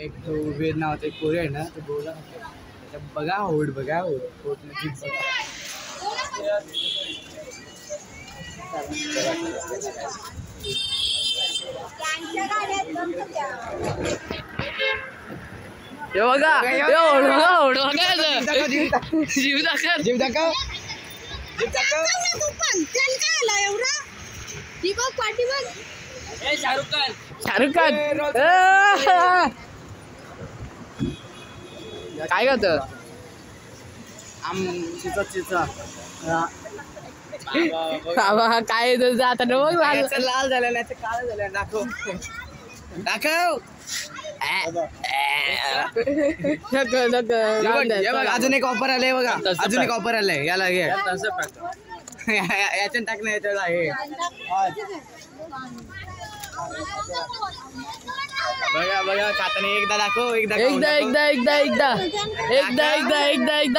एक तो वीर नावाचा एक पोरी आहे ना, तो बोला बघा होड बघा होड जीव दाखव जीव दाखव शाहरुख खान काय करत बाबा काय आता ना बघ लाल झालं नाही काळं झालं दाखव दाखव अजून एक ऑफर आलंय बघा अजून एक ऑफर आलंय याला घे याच्यात टाकणं याच्याला हे बघा बघा खाताना एकदा दाखव एकदा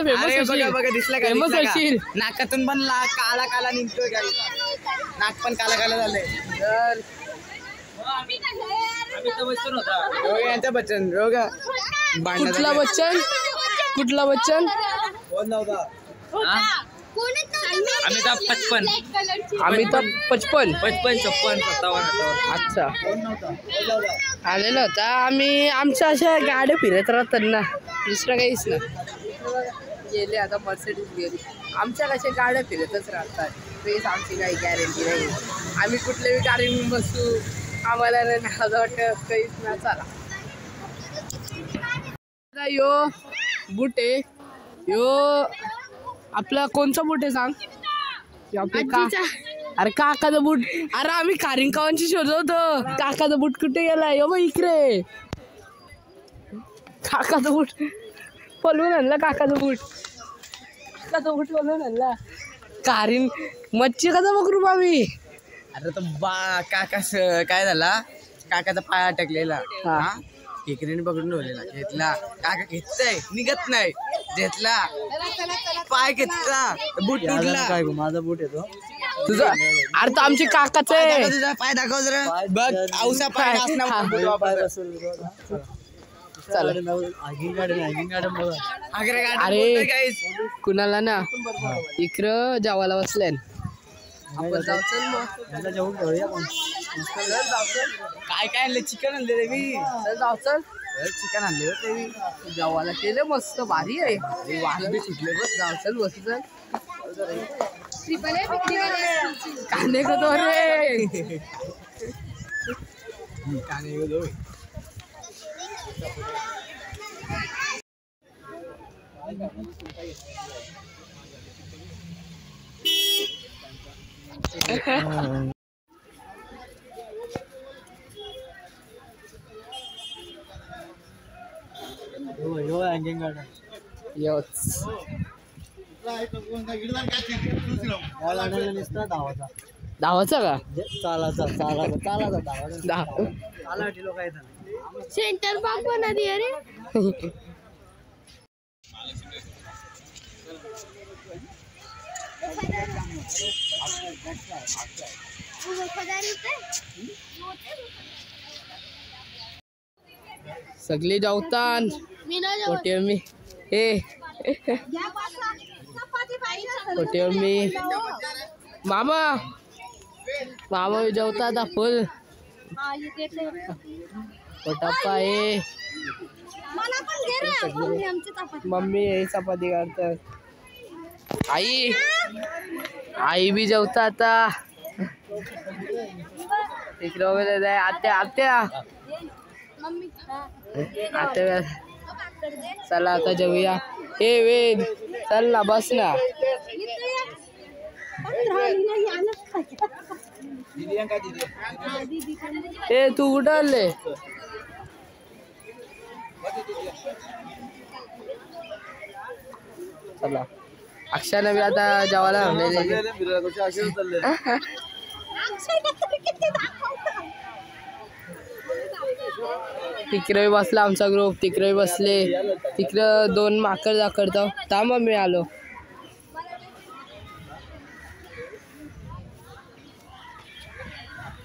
बघा दिसला का फेमस होशील नाकातून पण काळा काळा निघतोय नाक पण काला काला झालंय तर यांचा बच्चन बघा कुठला बच्चन अमिताभ बच्चन 55 56 57 अच्छा आलेलो होता आम्ही आमच्या अशा गाड्या फिरत राहतात ना दुसरं काहीच ना गेले आता मर्सिडीज गेली आमच्या कशा गाड्या फिरतच राहतात तेच आमची काही गॅरंटी नाही आम्ही कुठल्याही गाडी बसू आम्हाला नाही वाटत काहीच ना चला यो बूट आहे यो आपला कोणचा बूट आहे सांग अरे काकाचा बूट अरे आम्ही कारिंकावांची शोधत होतो काकाचा बूट कुठे गेलाय यो मग इकडे काकाचा बूट पलवून आणला काकाचा बूट पलवून आणला कारीन मच्छी कसा बकरू आम्ही अरे तो काकास काय झाला काकाचा पाय अटकलेला केकरीने पकडून ठेवलेला घेतला काका घेतलाय निघत नाही घेतला पाय घेतला बूट तुटला काय माझा बूट येतो तुझा अरे तर आमची काकाच आहे तुझा पाय दाखव जरा बघ औसा पाय अरे कुणाला ना इकडं जावाला बसल्यान आपण जाऊ चल मग काय काय आणले चिकन आणले रे मी चल जाऊ चल चिकन आणले होते मी जावाला केलं मस्त भारी आहे वाघ बी सुटले बस जाऊ चल बस चल काने को तो रे काने को दो धावाचा का सेंटर बाग बना दिया रे सगळी जाऊतान कोटे मी हे कोटे मी मामा मामा जेवतात फुल पोटाप्पा हे मम्मी हे चपाती करतात आई बी जेवता आता इकडे वगैरे आत्या आत्या आता चला आता जेवूया ए वेद चल ना बस ना ए तू कुठं आले चला अक्षाने बी आता जेवायला तिकडे बसला आमचा ग्रुप तिकडे बसले तिकडं 2 माकड दाखवतो थांब मी आलो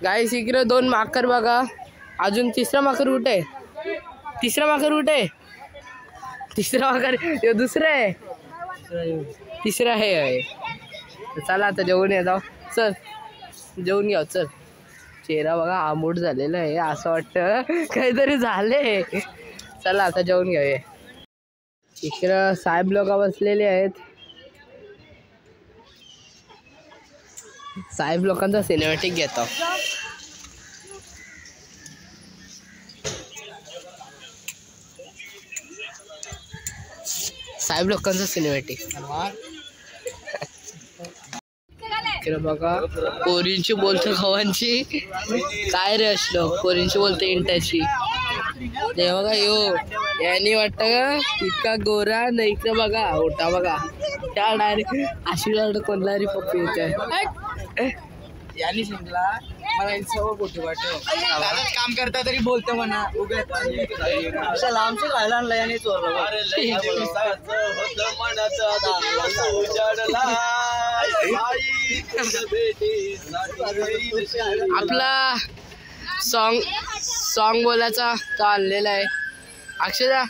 गाईस इकडे 2 माकड बघा अजून 3रा माकड कुठे आहे तिसरा माकड कुठे? तिसरा माकड हे दुसरं आहे, तिसरा आहे. चला आता जेवून ये जाऊ. चल जेवून घ्या. चल चेहरा बघा आंबूट झालेला आहे, असं वाटतं काहीतरी झाले. चला आता जेवून घ्यावे. इकडं साहेब लोक बसलेले आहेत. साहेब लोकांचा सिनेमॅटिक घेतो. साहेब लोकांचा सिनेमॅटिक. इकडे बघा पोरींची बोलतो खवांची. काय रे असलो पोरींची बोलतो इंटाची. ते बघा यो यांनी वाटत का इतका गोरा नाही. इकडे बघा ओटा बघा त्या डायरेक्ट आशीर्वाद कोणलारी पप्पी येते. यांनी शिंकला मला सवय कुठे वाटत काम करता तरी बोलतो म्हणा. लांबचं खायला आणलं याने चोरलं. आपला सॉन्ग बोलायचा तो आणलेला आहे. अक्षदा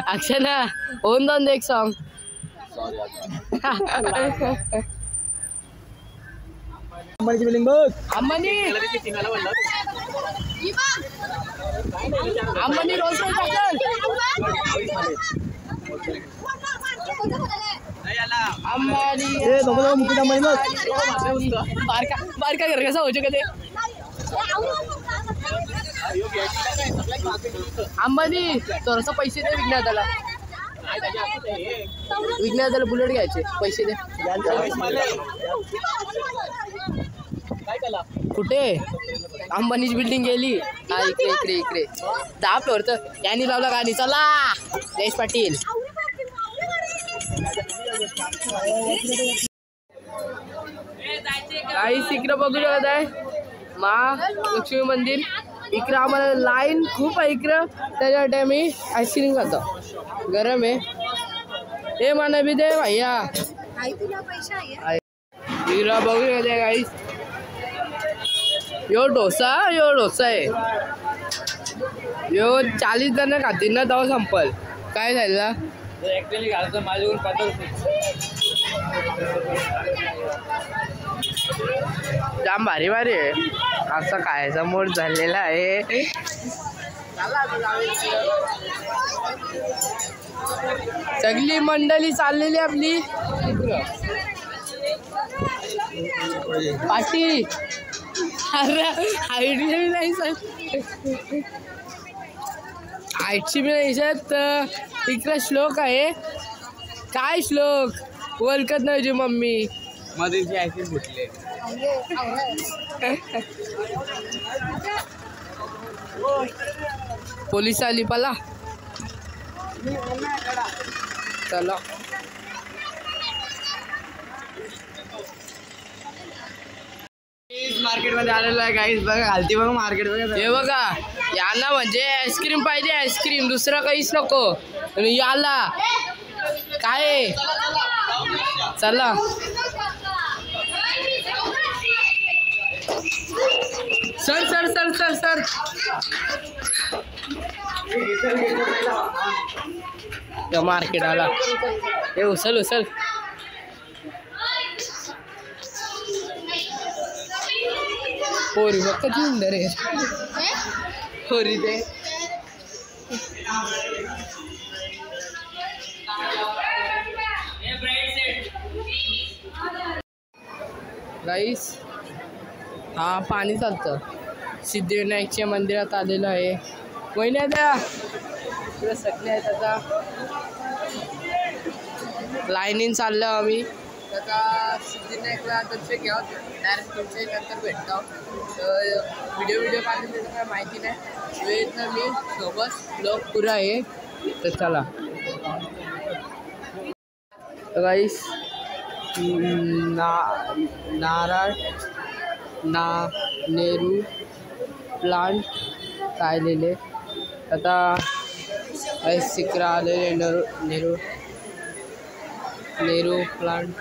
अक्षना होऊन जाऊन दे एक सॉन्ग. अंबानी रोज बारका घर कसा हो शकते. अंबानी थोडंसं पैसे दे विज्ञाताला. विज्ञाताला बुलेट घ्यायचे पैसे दे. कुठे अंबानीची बिल्डिंग गेली. हा इकडे इकडे इकडे 10 फ्लोअर. तर यांनी लावला गाणी. चला जयेश पाटील. काही इकडं बघू शकत आहे महालक्ष्मी मंदिर. इकडं आम्हाला लाईन खूप आहे इकडं. त्याच्यासाठी आम्ही आईस्क्रीम खातो. गरम आहे हे माना बी दे भैया. इकडं बघू शकत आहे काही. यो डोसा आहे. यो 40 जण खातील ना तेव्हा संपल. काय झालं ऍक्च्युअली घालतो माझ्याकडून 50 जाम भारी भारी आहे. असं खायचा मूड झालेला आहे. सगळी मंडळी चाललेली आपली. पाटी अरे हाईटची बी नाही सर. हाईटची बी नाही सर. तर इकडे श्लोक आहे. काय श्लोक ओळखत नाही तुझी मम्मी. मधील आईस्क्रीम फुटले. पोलीस आली पला. चला मार्केट मध्ये आलेलं आहे गाईस. बघा घालती बघा मार्केट. बघा हे बघा यांना म्हणजे आईस्क्रीम पाहिजे. आईस्क्रीम दुसरं काहीच नको. याला काय आहे? चला sir sir sir sir sir. Market आला. हे उचल उचल. पोरी बघ कधी सुंदर आहे. पोरी ते गाईस हा पाणी चालतं. सिद्धिविनायकच्या मंदिरात आलेलं आहे. वहिन्या द्या इकडे सगळे आहेत. आता लाईनीन चाललो आम्ही. आता सिद्धिविनायकला दर्शन घ्या. डायरेक्ट तुमच्या नंतर भेटतो. व्हिडिओ काढले काय माहिती नाही. वेळेत मी सोबत लोक पुरा आहे. तर चला गाईस नारळ नेहरू प्लांट काढलेले. आता सिकरा आलेले नेहरू प्लांट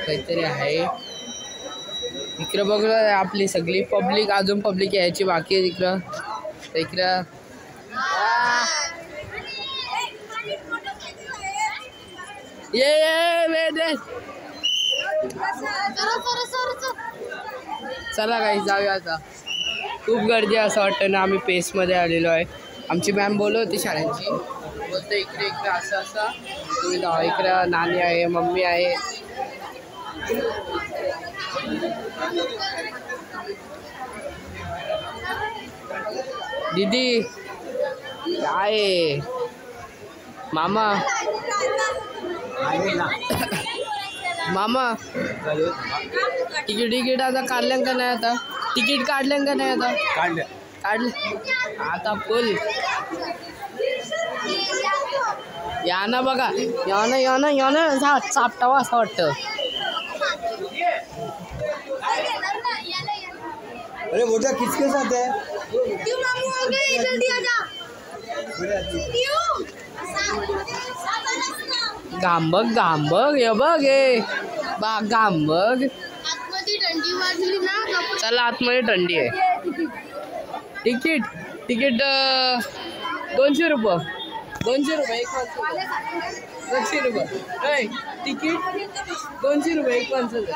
काहीतरी आहे. इकडं बघलं आपली सगळी पब्लिक, अजून पब्लिक यायची बाकी आहे इकडं. तर इकडं ये चला काही जाऊया आता. खूप गर्दी असं वाटतं ना. आम्ही पेसमध्ये आलेलो आहे. आमची मॅम बोलत होती शाळेची, बोलते इकडे इकडे असं असं तुम्ही जावा. इकडं नानी आहे, मम्मी आहे. दीदी काय मामा मामा तिकीट आता काढलं का नाही? आता तिकीट काढलं का नाही? आता काढलं आता फुल. या ना बघा, या ना चापटावा असं वाटतं. अरे मोठा किसके साथ है? गांबग हे बघ हे गांबग. चला आतमध्ये थंडी आहे. तिकीट 200 रुपये. 200 रुपये एक माणसाचं. 200 रुपये तिकीट. 200 रुपये एक माणसाचं.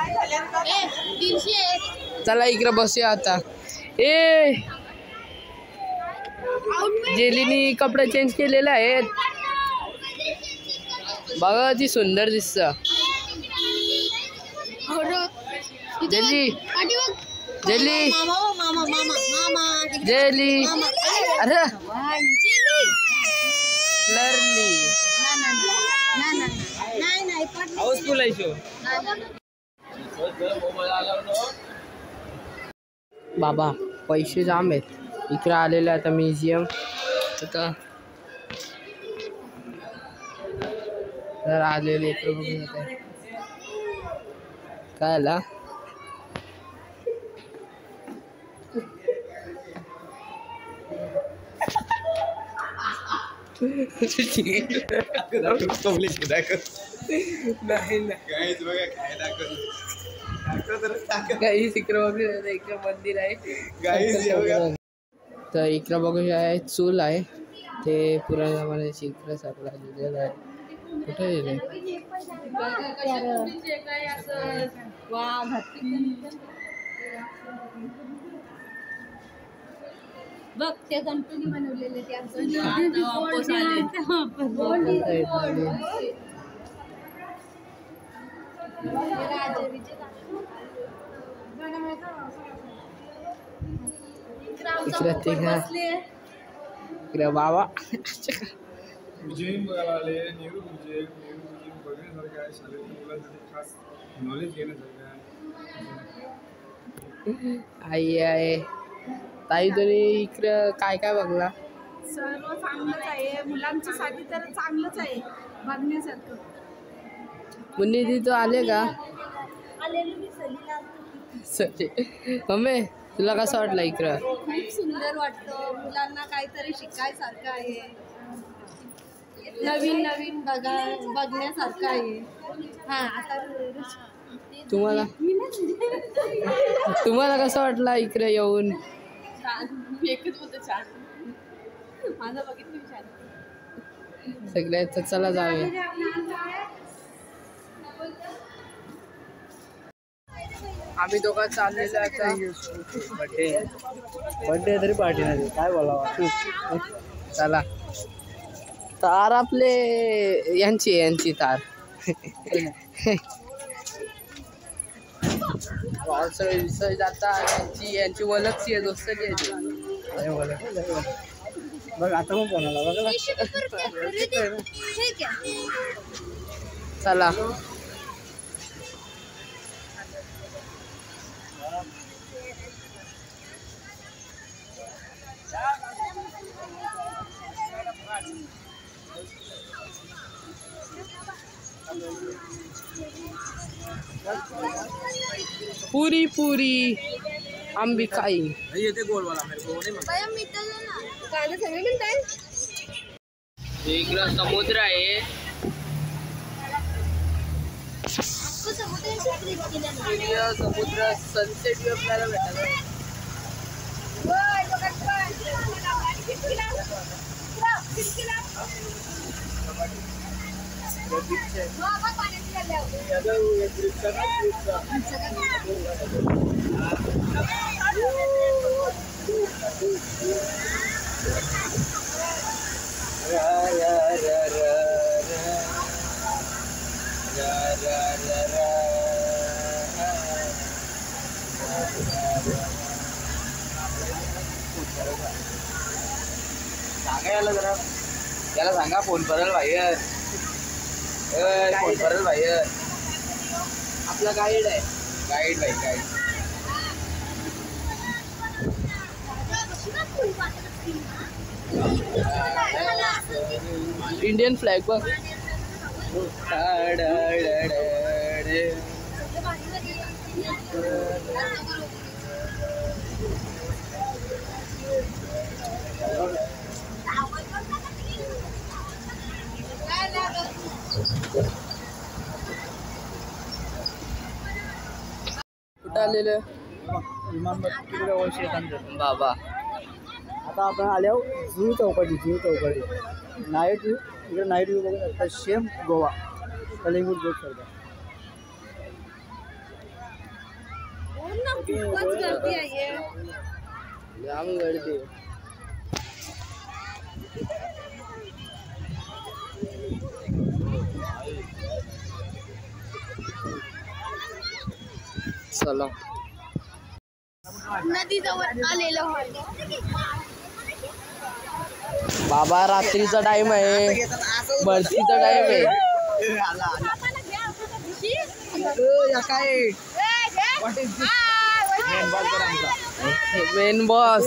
चला इकडे बसूया आता. जेलीनी कपडे चेंज केलेले आहेत. बघा ती सुंदर दिसत. जेली जेली जेली अरे लरली हाऊसफुल आहे शो. बाबा पैसे जाम आहेत. इकडे आलेलं आता म्युझियम. आता तर आलेले इकडे बघून जाते काय आला. काही इकडं बघून इकडं मंदिर आहे. तर इकडं बघू आहे चूल आहे. ते पुराण्या जमान्याची इकडं सापडा लिहिलेलं आहे. कुठे लिहिले बघ त्या गणपती बनवलेले इकडे बाबा उज्जैन बघायला आले. नेहरू उज्जैन बघण्यासारखं आहे. शाळेतल्या मुलांसाठी खास नॉलेज घेण्यासारखं आहे. आई आहे. ताई तुम्ही इकडं काय काय बघला? सर्व चांगलंच आहे. मुलांच्यासाठी तर चांगलंच आहे बघण्यासारखं. मुन्नी दी तू आले का? मम्मी तुला कसं वाटलं इकडं? खूप सुंदर वाटतं. मुलांना काहीतरी शिकायसारखं आहे. नवीन नवीन बघण्यासारखं आहे. हां आता तुम्हाला कसं वाटलं इकडे येऊन? एकच होतं छान. माझं बघितलं छान. सगळ्यात चला जाऊया. आम्ही दोघं चाललेलो आता. बर्थडे तरी पार्टी नाही काय बोलावं. चला तार आपले यांची तार सगळे जाता. यांची ओळखची आहे, दोस्ताची आहे. बघ आता मग कोणाला बघा. चला पूरी पूरी अंबिकाई. येते गोल वाला मेरे को नहीं इकडं समुद्र आहे. समुद्र सनसेट व्यू आपल्याला भेटायला. सांगा याला जरा, याला सांगा फोन करेल बाहेर, फोन करेल बाहेर. आपला गाईड आहे. गाईड बाई गाईड. इंडियन फ्लॅग बघ. कुठं आलेलं बाबा. आता आपण आल्यावर जुहू चौपाटी नाईट व्ह्यू, इकडे नाईट व्ह्यू बघू शकता. सेम गोवा कलिंगूट बघू शकता. खूपच गर्दी आहे. जाम गर्दी. चला नदी जवळ आलेलो बाबा. रात्रीचा टाइम आहे, भरतीचा टाइम आहे. Main boss.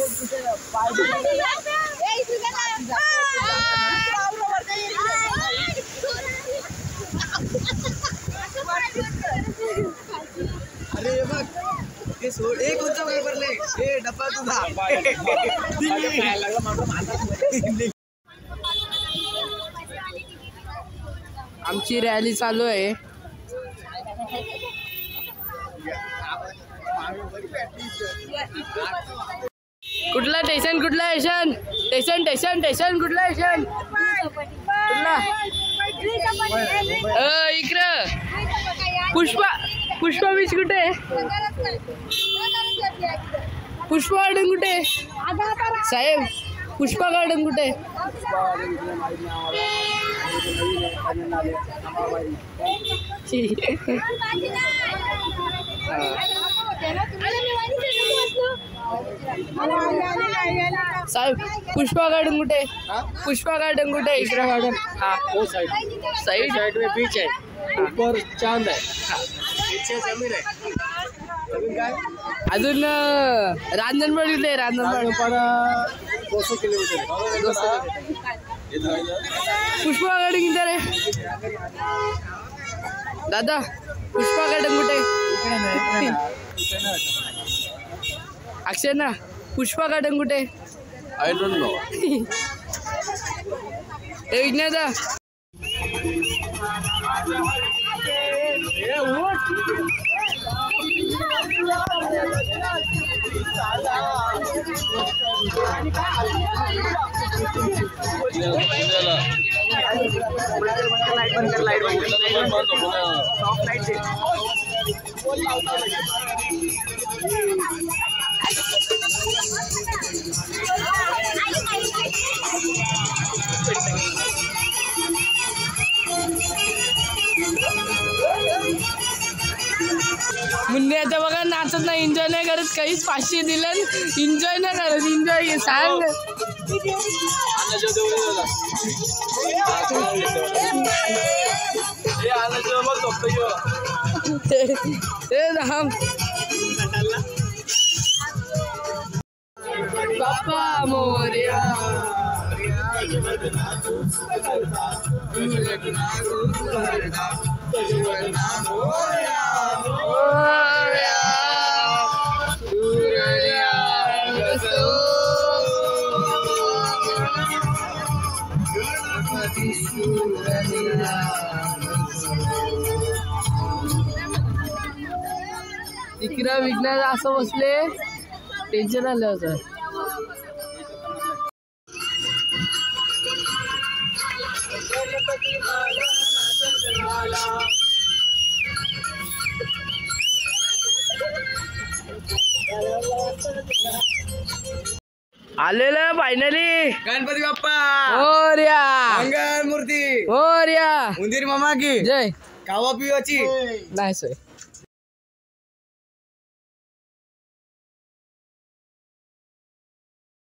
अरे बघ ते सोड. एक कोणता पेपरले ए डब्बा तुझा. आमची रॅली चालू आहे. कुठला स्टेशन, कुठला स्टेशन, स्टेशन स्टेशन स्टेशन कुठला स्टेशन, कुठला इकडं. पुष्पा बीच कुठे, पुष्पा गार्डन कुठे साहेब, पुष्पा गार्डन कुठे. साहेब पुष्पा गार्डन कुठे, पुष्पा गार्डन कुठे. इकडे गार्डन. हा वो साइड साइड में बीच है, ऊपर चांद है. जमीन आहे. अजून रांजणपाड कुठे, रांजणपाड 200 किलोमीटर. पुष्पा गार्डन किती रे दादा, पुष्पा गार्डन कुठे. अक्षय ना, पुष्पा गार्डन कुठे. I don't know. हे विज्ञाता मुन्ने आता बघा नाचत नाही, एन्जॉय नाही करत काहीच. 500 दिलं, एन्जॉय नाही करत. एन्जॉय सांग. राम बाप्पा मोरया. विघ्न असं बसले टेन्शन आलं होतं. आलेलं फायनली गणपती बाप्पा मोरया मंगल मूर्ती मोरया उंदीर मामा की जय कावा पिवाची नाही सोय